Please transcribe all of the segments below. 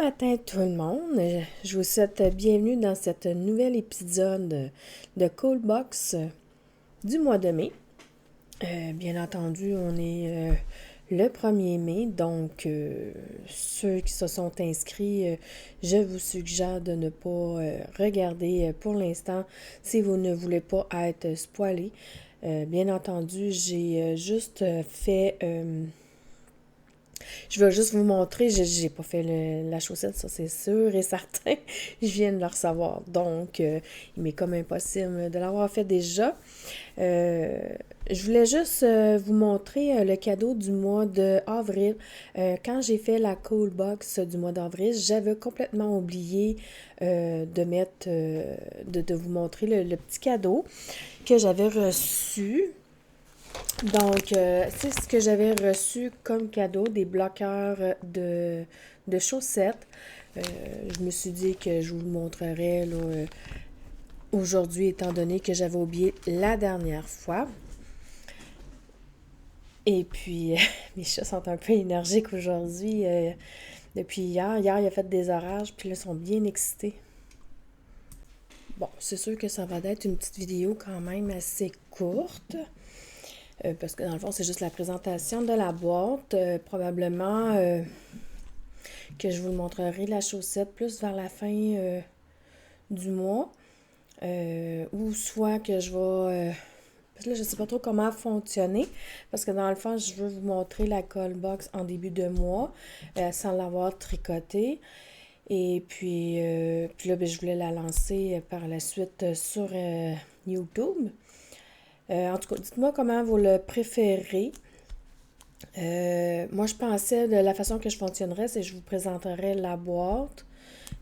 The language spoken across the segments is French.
matin tout le monde, je vous souhaite bienvenue dans cet nouvel épisode de Coolbox du mois de mai. Bien entendu, on est le 1er mai, donc ceux qui se sont inscrits, je vous suggère de ne pas regarder pour l'instant si vous ne voulez pas être spoilé. Bien entendu, j'ai juste fait... je vais juste vous montrer, j'ai pas fait la chaussette, ça c'est sûr et certain. Je viens de le recevoir, donc il m'est comme impossible de l'avoir fait déjà. Je voulais juste vous montrer le cadeau du mois d'avril. Quand j'ai fait la Cool Box du mois d'avril, j'avais complètement oublié de mettre, de vous montrer le petit cadeau que j'avais reçu. Donc, c'est ce que j'avais reçu comme cadeau, des bloqueurs de chaussettes. Je me suis dit que je vous le montrerai là, aujourd'hui, étant donné que j'avais oublié la dernière fois. Et puis, mes chats sont un peu énergiques aujourd'hui. Depuis hier, il a fait des orages, puis là, ils sont bien excités. Bon, c'est sûr que ça va être une petite vidéo quand même assez courte. Parce que dans le fond, c'est juste la présentation de la boîte. Probablement que je vous le montrerai la chaussette plus vers la fin du mois. Ou soit que je vais... parce que là, je ne sais pas trop comment fonctionner. Parce que dans le fond, je veux vous montrer la Cool Box en début de mois sans l'avoir tricotée. Et puis là, je voulais la lancer par la suite sur YouTube. En tout cas, dites-moi comment vous le préférez. Moi, je pensais de la façon que je fonctionnerais, c'est que je vous présenterai la boîte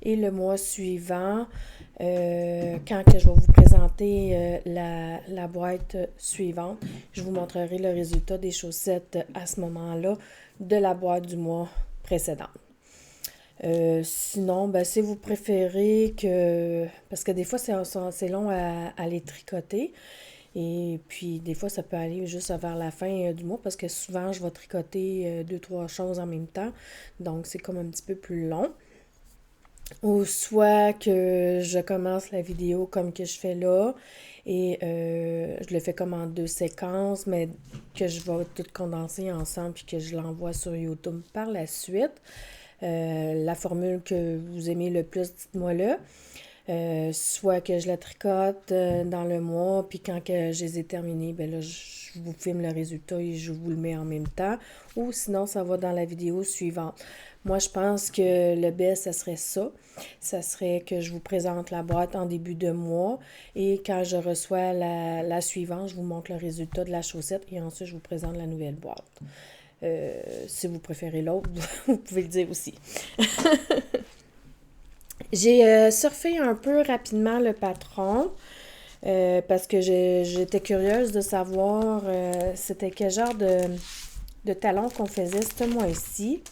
et le mois suivant, quand que je vais vous présenter la boîte suivante, je vous montrerai le résultat des chaussettes à ce moment-là de la boîte du mois précédent. Sinon, si vous préférez que... Parce que des fois, c'est long à les tricoter. Et puis, des fois, ça peut aller juste vers la fin du mois parce que souvent, je vais tricoter 2-3 choses en même temps. Donc, c'est comme un petit peu plus long. Ou soit que je commence la vidéo comme que je fais là et je le fais comme en 2 séquences, mais que je vais tout condenser ensemble puis que je l'envoie sur YouTube par la suite. La formule que vous aimez le plus, dites-moi là. Soit que je la tricote dans le mois, puis quand que je les ai terminés, ben là, je vous filme le résultat et je vous le mets en même temps. Ou sinon, ça va dans la vidéo suivante. Moi, je pense que le best, ça serait ça. Ça serait que je vous présente la boîte en début de mois et quand je reçois la suivante, je vous montre le résultat de la chaussette et ensuite, je vous présente la nouvelle boîte. Si vous préférez l'autre, vous pouvez le dire aussi. J'ai surfé un peu rapidement le patron parce que j'étais curieuse de savoir c'était quel genre de talons qu'on faisait ce mois-ci.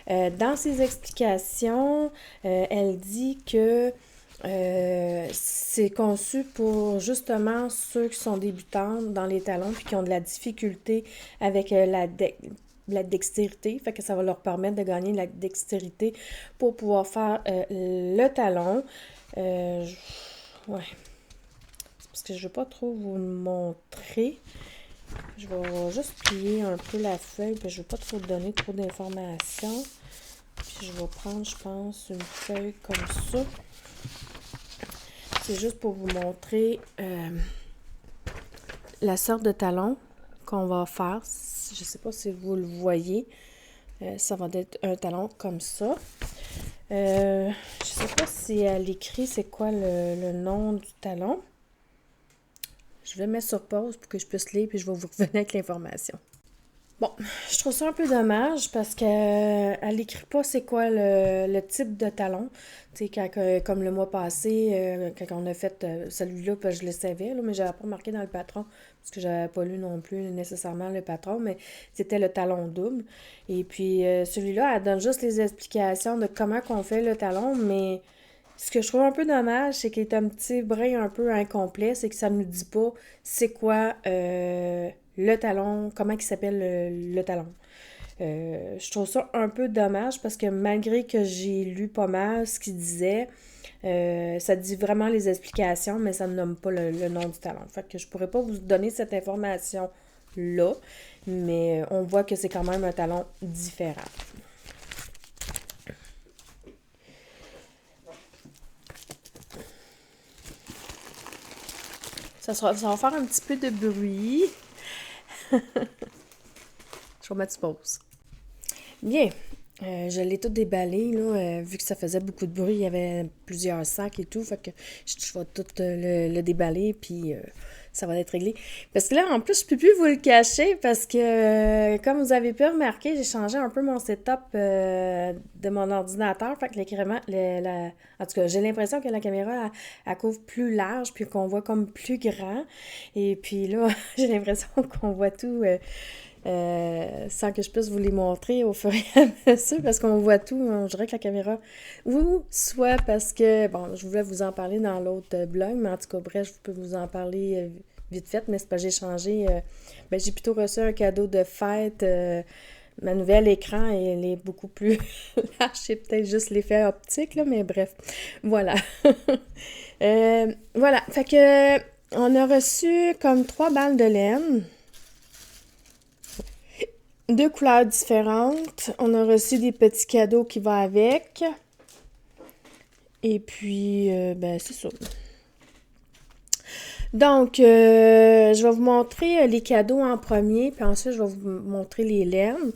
Dans ses explications, elle dit que c'est conçu pour justement ceux qui sont débutants dans les talons puis qui ont de la difficulté avec la dextérité, fait que ça va leur permettre de gagner de la dextérité pour pouvoir faire le talon. Ouais. C'est parce que je ne vais pas trop vous le montrer. Je vais juste plier un peu la feuille, puis je ne vais pas trop donner trop d'informations. Puis je vais prendre, je pense, une feuille comme ça. C'est juste pour vous montrer la sorte de talon qu'on va faire. Je ne sais pas si vous le voyez. Ça va être un talon comme ça. Je ne sais pas si à l'écrit c'est quoi le nom du talon. Je vais le mettre sur pause pour que je puisse lire puis je vais vous revenir avec l'information. Bon, je trouve ça un peu dommage parce qu'elle n'écrit pas c'est quoi le type de talon. Tu sais, comme le mois passé, quand on a fait celui-là, je le savais, là, mais je n'avais pas marqué dans le patron parce que j'avais pas lu non plus nécessairement le patron, mais c'était le talon double. Et puis celui-là, elle donne juste les explications de comment qu'on fait le talon, mais ce que je trouve un peu dommage, c'est qu'il est un petit brin un peu incomplet, c'est que ça ne nous dit pas c'est quoi le talon, comment il s'appelle le talon. Je trouve ça un peu dommage parce que malgré que j'ai lu pas mal ce qu'il disait, ça dit vraiment les explications, mais ça ne nomme pas le nom du talon. Fait que je pourrais pas vous donner cette information-là, mais on voit que c'est quand même un talon différent. Ça va faire un petit peu de bruit. Je vais mettre pause. Bien, je l'ai tout déballé, là, vu que ça faisait beaucoup de bruit, il y avait plusieurs sacs et tout, fait que je vais tout le déballer, puis ça va être réglé. Parce que là, en plus, je peux plus vous le cacher, parce que, comme vous avez pu remarquer, j'ai changé un peu mon setup de mon ordinateur, fait que en tout cas, j'ai l'impression que la caméra, elle couvre plus large, puis qu'on voit comme plus grand, et puis là, j'ai l'impression qu'on voit tout... sans que je puisse vous les montrer au fur et à mesure, parce qu'on voit tout, on dirait que la caméra... Ou soit parce que, bon, je voulais vous en parler dans l'autre blog, mais en tout cas, bref, je peux vous en parler vite fait, mais c'est pas j'ai changé... j'ai plutôt reçu un cadeau de fête, ma nouvelle écran, et elle est beaucoup plus large, c'est peut-être juste l'effet optique, là, mais bref, voilà. Voilà, fait que on a reçu comme 3 balles de laine, 2 couleurs différentes. On a reçu des petits cadeaux qui vont avec. Et puis, c'est ça. Donc, je vais vous montrer les cadeaux en premier, puis ensuite, je vais vous montrer les laines.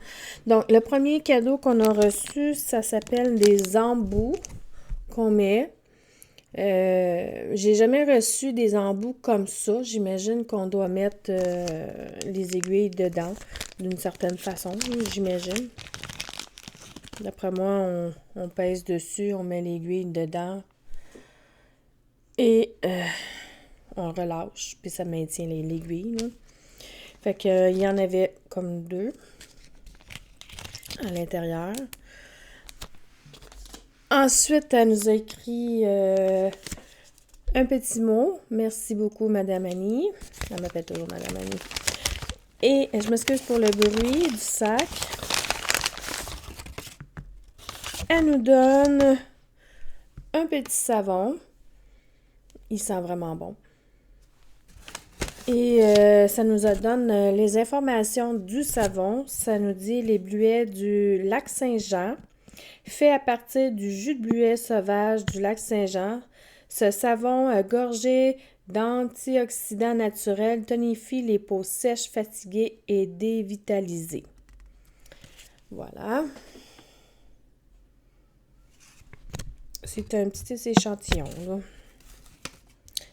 Donc, le premier cadeau qu'on a reçu, ça s'appelle des embouts qu'on met. J'ai jamais reçu des embouts comme ça. J'imagine qu'on doit mettre les aiguilles dedans d'une certaine façon, j'imagine. D'après moi, on pèse dessus, on met l'aiguille dedans et on relâche, puis ça maintient l'aiguille. Fait que il y en avait comme 2 à l'intérieur. Ensuite, elle nous a écrit un petit mot. Merci beaucoup, Madame Annie. Elle m'appelle toujours Madame Annie. Et je m'excuse pour le bruit du sac. Elle nous donne un petit savon. Il sent vraiment bon. Et ça nous donne les informations du savon. Ça nous dit les bleuets du lac Saint-Jean, fait à partir du jus de bleuet sauvage du lac Saint-Jean. Ce savon gorgé d'antioxydants naturels tonifie les peaux sèches, fatiguées et dévitalisées. Voilà. C'est un petit échantillon, là.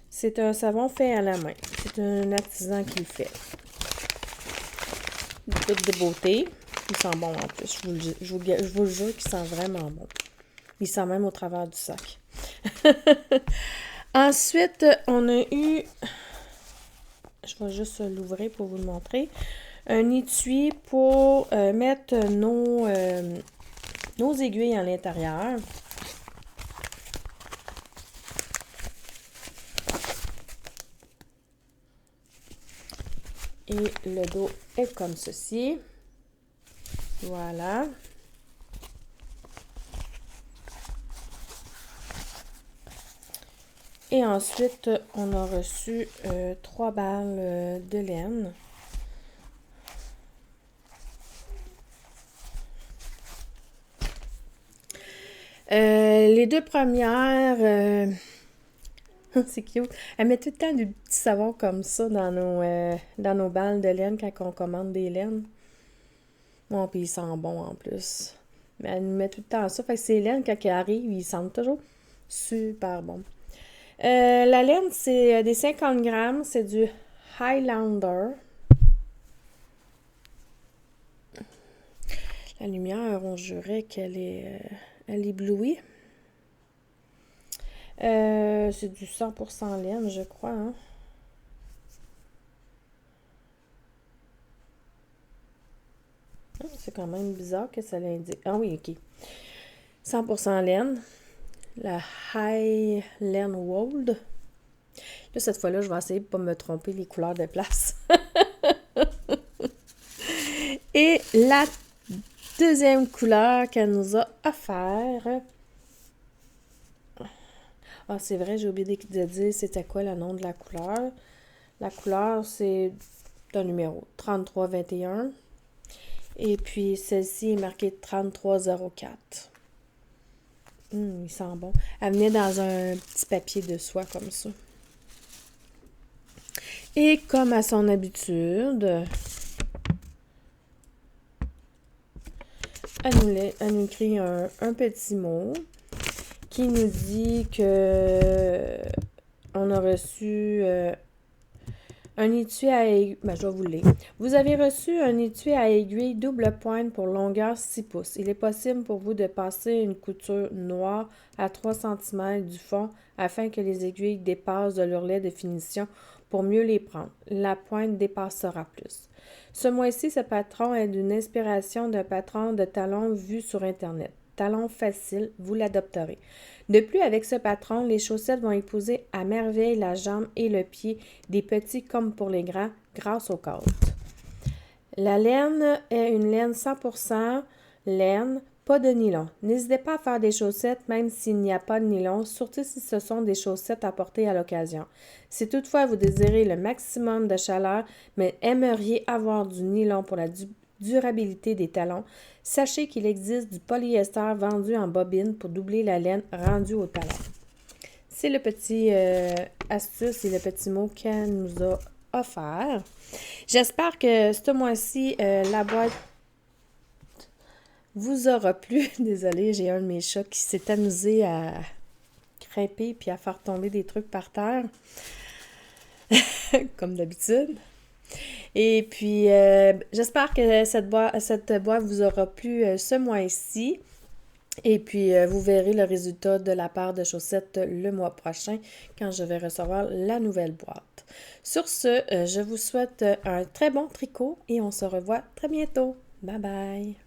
C'est un savon fait à la main. C'est un artisan qui le fait. Une toute de beauté. Il sent bon en plus. Je vous le jure qu'il sent vraiment bon. Il sent même au travers du sac. Ensuite, on a eu... Je vais juste l'ouvrir pour vous le montrer. Un étui pour mettre nos aiguilles à l'intérieur. Et le dos est comme ceci. Voilà. Et ensuite, on a reçu 3 balles de laine. Les 2 premières... c'est cute. Elle met tout le temps du petit savon comme ça dans nos balles de laine quand on commande des laines. Bon, puis il sent bon en plus. Mais elle nous met tout le temps ça. Fait que ces laines, quand elles arrivent, ils sentent toujours super bon. La laine, c'est des 50 grammes. C'est du Highlander. La lumière, on jurait qu'elle est éblouie. C'est du 100% laine, je crois. Hein? C'est quand même bizarre que ça l'indique. Ah oui, ok. 100% laine. La Highland Wool. Là, cette fois-là, je vais essayer de ne pas me tromper les couleurs de place. Et la Deuxième couleur qu'elle nous a offert. Ah, c'est vrai, j'ai oublié de dire c'était quoi le nom de la couleur. La couleur, c'est un numéro 3321. Et puis, celle-ci est marquée 3304. Il sent bon. Elle venait dans un petit papier de soie comme ça. Et comme à son habitude, elle nous écrit un petit mot qui nous dit que on a reçu un étui à aiguille. Ben, je vais vous le lire. Vous avez reçu un étui à aiguille double pointe pour longueur 6 pouces. Il est possible pour vous de passer une couture noire à 3 cm du fond afin que les aiguilles dépassent de leur lait de finition pour mieux les prendre. La pointe dépassera plus. Ce mois-ci, ce patron est d'une inspiration d'un patron de talons vu sur Internet. Talon facile, vous l'adopterez. De plus, avec ce patron, les chaussettes vont épouser à merveille la jambe et le pied, des petits comme pour les grands, grâce aux côtes. La laine est une laine 100% laine, pas de nylon. N'hésitez pas à faire des chaussettes même s'il n'y a pas de nylon, surtout si ce sont des chaussettes à porter à l'occasion. Si toutefois vous désirez le maximum de chaleur, mais aimeriez avoir du nylon pour la durabilité des talons, sachez qu'il existe du polyester vendu en bobine pour doubler la laine rendue au talon. C'est le petit astuce et le petit mot qu'elle nous a offert. J'espère que ce mois-ci, la boîte vous aura plu. Désolée, j'ai un de mes chats qui s'est amusé à grimper puis à faire tomber des trucs par terre, comme d'habitude. Et puis, j'espère que cette boîte vous aura plu ce mois-ci. Et puis, vous verrez le résultat de la paire de chaussettes le mois prochain quand je vais recevoir la nouvelle boîte. Sur ce, je vous souhaite un très bon tricot et on se revoit très bientôt. Bye bye!